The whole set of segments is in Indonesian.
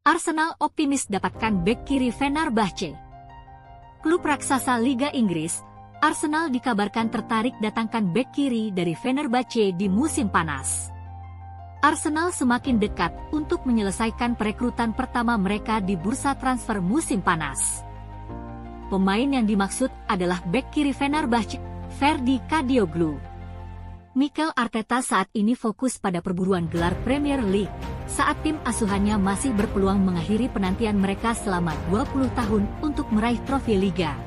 Arsenal optimis dapatkan bek kiri Fenerbahce. Klub raksasa Liga Inggris, Arsenal dikabarkan tertarik datangkan bek kiri dari Fenerbahce di musim panas. Arsenal semakin dekat untuk menyelesaikan perekrutan pertama mereka di bursa transfer musim panas. Pemain yang dimaksud adalah bek kiri Fenerbahce, Ferdi Kadioglu. Mikel Arteta saat ini fokus pada perburuan gelar Premier League, saat tim asuhannya masih berpeluang mengakhiri penantian mereka selama 20 tahun untuk meraih trofi Liga.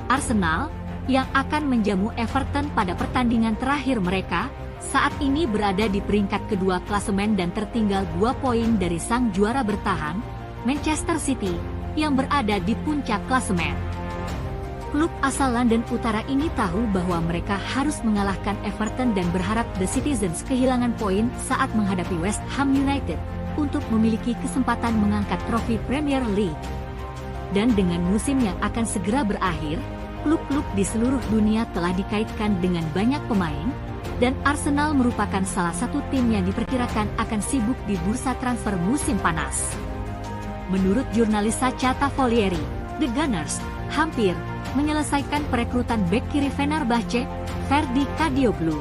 Arsenal, yang akan menjamu Everton pada pertandingan terakhir mereka, saat ini berada di peringkat kedua klasemen dan tertinggal 2 poin dari sang juara bertahan, Manchester City, yang berada di puncak klasemen. Klub asal London Utara ini tahu bahwa mereka harus mengalahkan Everton dan berharap The Citizens kehilangan poin saat menghadapi West Ham United untuk memiliki kesempatan mengangkat trofi Premier League. Dan dengan musim yang akan segera berakhir, klub-klub di seluruh dunia telah dikaitkan dengan banyak pemain, dan Arsenal merupakan salah satu tim yang diperkirakan akan sibuk di bursa transfer musim panas. Menurut jurnalis Sacha Tavolieri, The Gunners hampir menyelesaikan perekrutan bek kiri Fenerbahce, Ferdi Kadioglu.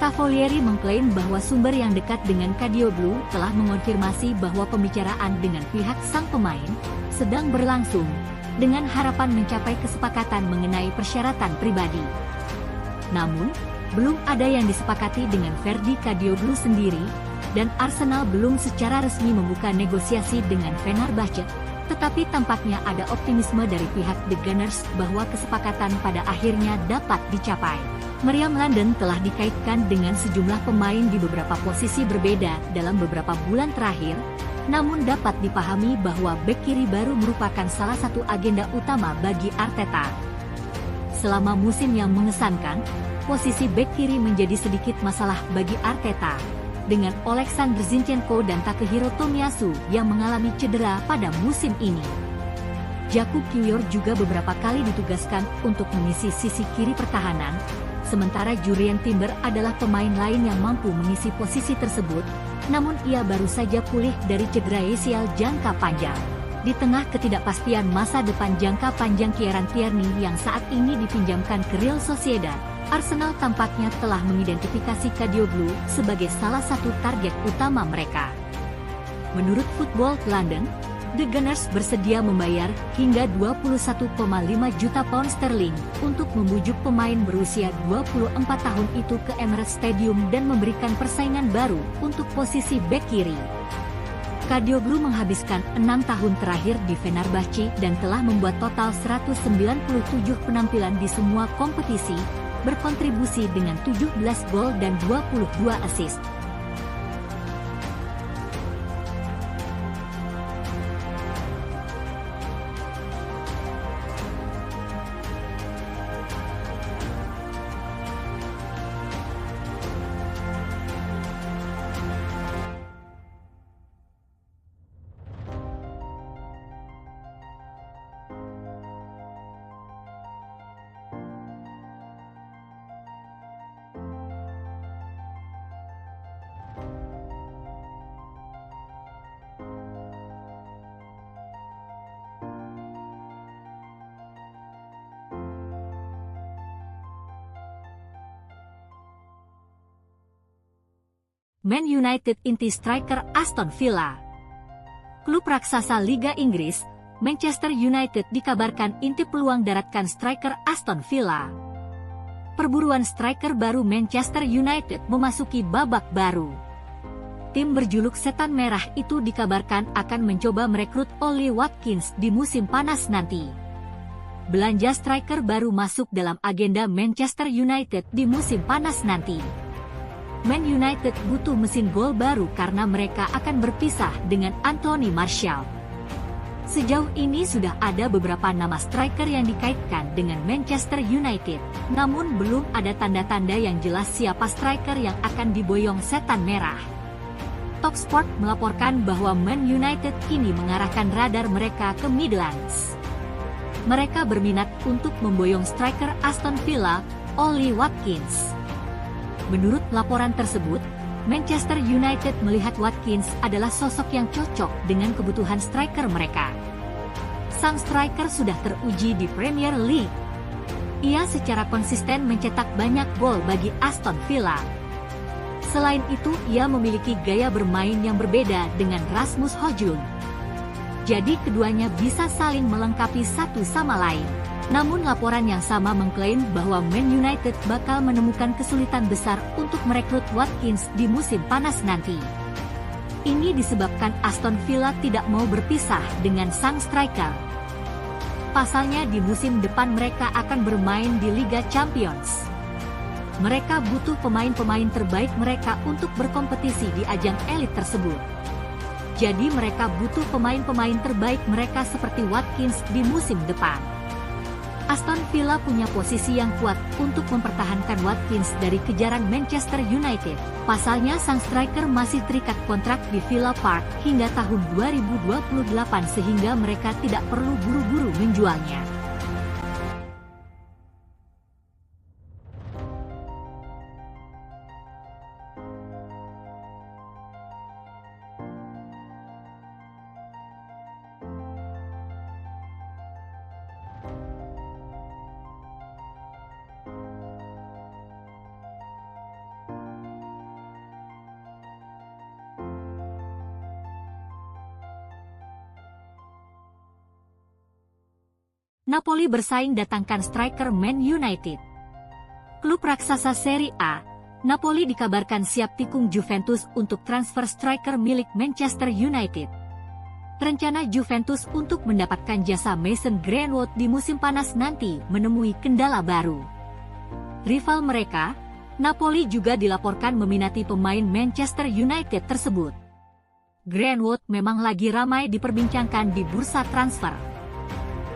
Tavolieri mengklaim bahwa sumber yang dekat dengan Kadioglu telah mengonfirmasi bahwa pembicaraan dengan pihak sang pemain sedang berlangsung, dengan harapan mencapai kesepakatan mengenai persyaratan pribadi. Namun, belum ada yang disepakati dengan Ferdi Kadioglu sendiri, dan Arsenal belum secara resmi membuka negosiasi dengan Fenerbahce. Tetapi tampaknya ada optimisme dari pihak The Gunners bahwa kesepakatan pada akhirnya dapat dicapai. Meriam London telah dikaitkan dengan sejumlah pemain di beberapa posisi berbeda dalam beberapa bulan terakhir, namun dapat dipahami bahwa bek kiri baru merupakan salah satu agenda utama bagi Arteta. Selama musim yang mengesankan, posisi bek kiri menjadi sedikit masalah bagi Arteta, dengan Oleksandr Zinchenko dan Takehiro Tomiyasu yang mengalami cedera pada musim ini. Jakub Kiwior juga beberapa kali ditugaskan untuk mengisi sisi kiri pertahanan, sementara Jurrien Timber adalah pemain lain yang mampu mengisi posisi tersebut, namun ia baru saja pulih dari cedera ACL jangka panjang. Di tengah ketidakpastian masa depan jangka panjang Kieran Tierney yang saat ini dipinjamkan ke Real Sociedad, Arsenal tampaknya telah mengidentifikasi Kadioglu sebagai salah satu target utama mereka. Menurut Football London, The Gunners bersedia membayar hingga 21,5 juta pound sterling untuk membujuk pemain berusia 24 tahun itu ke Emirates Stadium dan memberikan persaingan baru untuk posisi bek kiri. Kadioglu menghabiskan 6 tahun terakhir di Fenerbahce dan telah membuat total 197 penampilan di semua kompetisi, berkontribusi dengan 17 gol dan 22 assist. Man United inti striker Aston Villa. Klub raksasa Liga Inggris, Manchester United dikabarkan inti peluang daratkan striker Aston Villa. Perburuan striker baru Manchester United memasuki babak baru. Tim berjuluk Setan Merah itu dikabarkan akan mencoba merekrut Ollie Watkins di musim panas nanti. Belanja striker baru masuk dalam agenda Manchester United di musim panas nanti. Man United butuh mesin gol baru karena mereka akan berpisah dengan Anthony Martial. Sejauh ini sudah ada beberapa nama striker yang dikaitkan dengan Manchester United, namun belum ada tanda-tanda yang jelas siapa striker yang akan diboyong Setan Merah. Talksport melaporkan bahwa Man United kini mengarahkan radar mereka ke Midlands. Mereka berminat untuk memboyong striker Aston Villa, Ollie Watkins. Menurut laporan tersebut, Manchester United melihat Watkins adalah sosok yang cocok dengan kebutuhan striker mereka. Sang striker sudah teruji di Premier League. Ia secara konsisten mencetak banyak gol bagi Aston Villa. Selain itu, ia memiliki gaya bermain yang berbeda dengan Rasmus Højlund. Jadi keduanya bisa saling melengkapi satu sama lain. Namun laporan yang sama mengklaim bahwa Man United bakal menemukan kesulitan besar untuk merekrut Watkins di musim panas nanti. Ini disebabkan Aston Villa tidak mau berpisah dengan sang striker. Pasalnya di musim depan mereka akan bermain di Liga Champions. Mereka butuh pemain-pemain terbaik mereka untuk berkompetisi di ajang elit tersebut. Jadi mereka butuh pemain-pemain terbaik mereka seperti Watkins di musim depan. Aston Villa punya posisi yang kuat untuk mempertahankan Watkins dari kejaran Manchester United. Pasalnya sang striker masih terikat kontrak di Villa Park hingga tahun 2028 sehingga mereka tidak perlu buru-buru menjualnya. Napoli bersaing datangkan striker Man United. Klub raksasa Serie A, Napoli dikabarkan siap tikung Juventus untuk transfer striker milik Manchester United. Rencana Juventus untuk mendapatkan jasa Mason Greenwood di musim panas nanti menemui kendala baru. Rival mereka, Napoli juga dilaporkan meminati pemain Manchester United tersebut. Greenwood memang lagi ramai diperbincangkan di bursa transfer.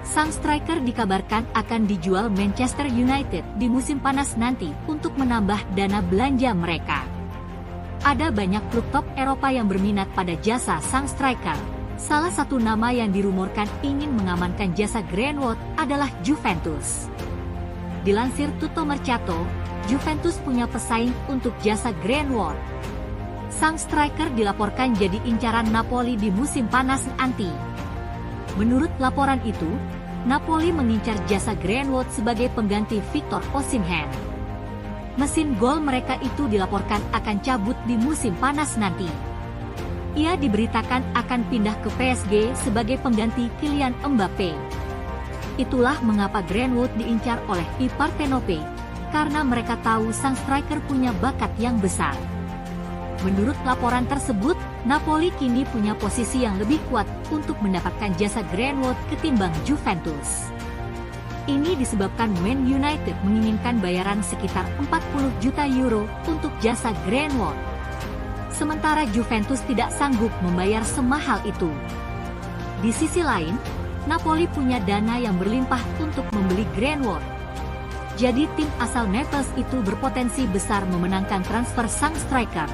Sang striker dikabarkan akan dijual Manchester United di musim panas nanti untuk menambah dana belanja mereka. Ada banyak klub top Eropa yang berminat pada jasa sang striker. Salah satu nama yang dirumorkan ingin mengamankan jasa Greenwood adalah Juventus. Dilansir Tutto Mercato, Juventus punya pesaing untuk jasa Greenwood. Sang striker dilaporkan jadi incaran Napoli di musim panas nanti. Menurut laporan itu, Napoli mengincar jasa Greenwood sebagai pengganti Victor Osimhen. Mesin gol mereka itu dilaporkan akan cabut di musim panas nanti. Ia diberitakan akan pindah ke PSG sebagai pengganti Kylian Mbappe. Itulah mengapa Greenwood diincar oleh I Partenope, karena mereka tahu sang striker punya bakat yang besar. Menurut laporan tersebut, Napoli kini punya posisi yang lebih kuat untuk mendapatkan jasa Greenwood ketimbang Juventus. Ini disebabkan Man United menginginkan bayaran sekitar 40 juta euro untuk jasa Greenwood. Sementara Juventus tidak sanggup membayar semahal itu. Di sisi lain, Napoli punya dana yang berlimpah untuk membeli Greenwood. Jadi tim asal Naples itu berpotensi besar memenangkan transfer sang striker.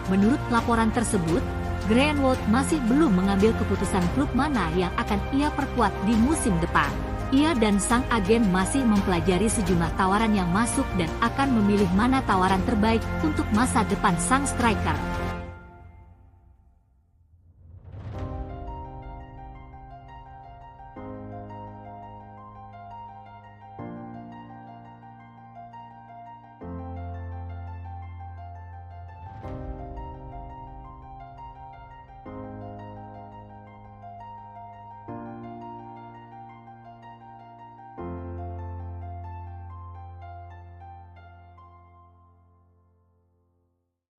Menurut laporan tersebut, Greenwood masih belum mengambil keputusan klub mana yang akan ia perkuat di musim depan. Ia dan sang agen masih mempelajari sejumlah tawaran yang masuk dan akan memilih mana tawaran terbaik untuk masa depan sang striker.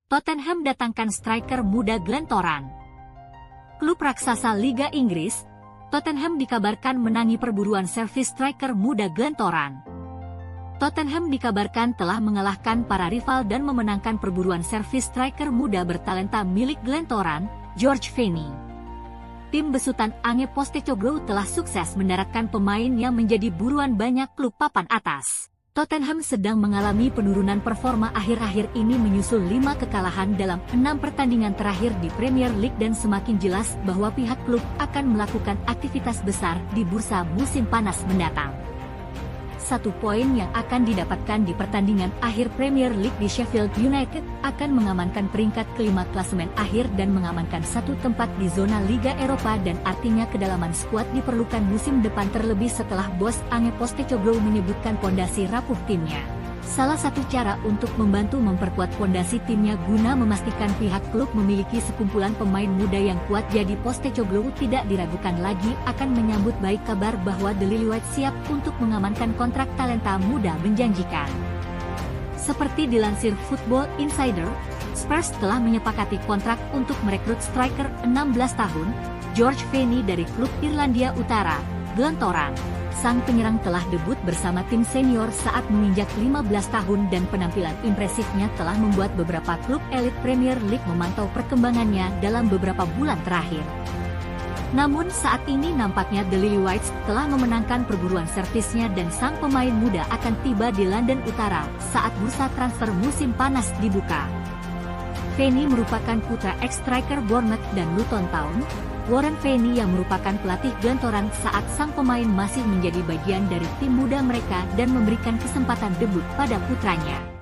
Tottenham datangkan striker muda Glentoran. Klub raksasa Liga Inggris, Tottenham dikabarkan menangi perburuan servis striker muda Glentoran. Tottenham dikabarkan telah mengalahkan para rival dan memenangkan perburuan servis striker muda bertalenta milik Glentoran, George Feeney. Tim besutan Ange Postecoglou telah sukses mendaratkan pemain yang menjadi buruan banyak klub papan atas. Tottenham sedang mengalami penurunan performa akhir-akhir ini menyusul 5 kekalahan dalam 6 pertandingan terakhir di Premier League dan semakin jelas bahwa pihak klub akan melakukan aktivitas besar di bursa musim panas mendatang. 1 poin yang akan didapatkan di pertandingan akhir Premier League di Sheffield United akan mengamankan peringkat kelima klasemen akhir dan mengamankan 1 tempat di zona Liga Eropa, dan artinya kedalaman skuad diperlukan musim depan, terlebih setelah bos Ange Postecoglou menyebutkan pondasi rapuh timnya. Salah satu cara untuk membantu memperkuat pondasi timnya guna memastikan pihak klub memiliki sekumpulan pemain muda yang kuat, jadi Postecoglou tidak diragukan lagi akan menyambut baik kabar bahwa The Lilywhite siap untuk mengamankan kontrak talenta muda menjanjikan. Seperti dilansir Football Insider, Spurs telah menyepakati kontrak untuk merekrut striker 16 tahun, George Feeney dari klub Irlandia Utara, Glentoran. Sang penyerang telah debut bersama tim senior saat menginjak 15 tahun dan penampilan impresifnya telah membuat beberapa klub elit Premier League memantau perkembangannya dalam beberapa bulan terakhir. Namun saat ini nampaknya The Lilywhites telah memenangkan perburuan servisnya dan sang pemain muda akan tiba di London Utara saat bursa transfer musim panas dibuka. Feeney merupakan putra ex-striker Bournemouth dan Luton Town, Warren Feeney yang merupakan pelatih Glentoran saat sang pemain masih menjadi bagian dari tim muda mereka dan memberikan kesempatan debut pada putranya.